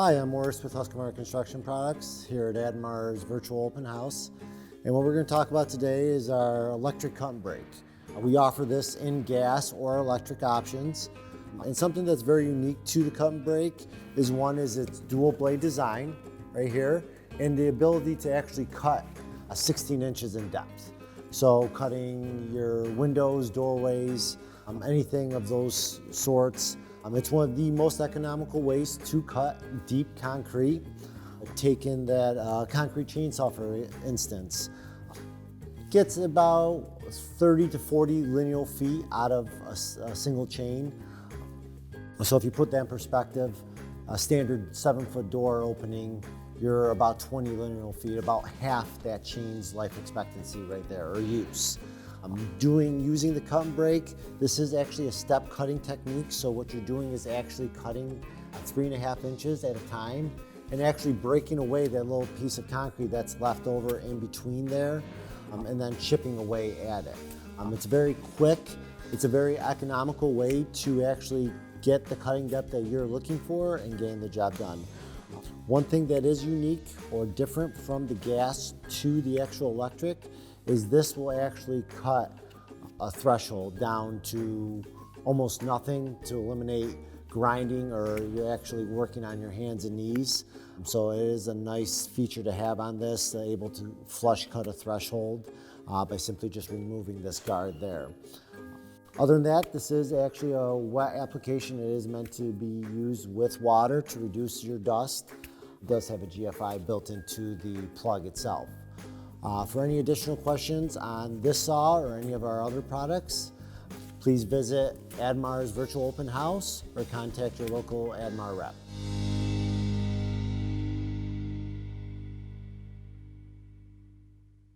Hi, I'm Morris with Husqvarna Construction Products here at Admar's Virtual Open House. And what we're going to talk about today is our electric cut and break. We offer this in gas or electric options. And something that's very unique to the cut and break is its dual blade design right here and the ability to actually cut 16 inches in depth. So cutting your windows, doorways, anything of those sorts. It's one of the most economical ways to cut deep concrete. Taking that concrete chainsaw, for instance, gets about 30 to 40 lineal feet out of a single chain. So if you put that in perspective, a standard 7-foot door opening, you're about 20 lineal feet, about half that chain's life expectancy right there, or use. Using the cut and break, this is actually a step cutting technique. So what you're doing is actually cutting 3.5 inches at a time and actually breaking away that little piece of concrete that's left over in between there, and then chipping away at it. It's very quick. It's a very economical way to actually get the cutting depth that you're looking for and getting the job done. One thing that is unique or different from the gas to the actual electric is this will actually cut a threshold down to almost nothing to eliminate grinding, or you're actually working on your hands and knees. So it is a nice feature to have on this, able to flush cut a threshold by simply just removing this guard there. Other than that, this is actually a wet application. It is meant to be used with water to reduce your dust. It does have a GFI built into the plug itself. For any additional questions on this saw or any of our other products, please visit Admar's Virtual Open House or contact your local Admar rep.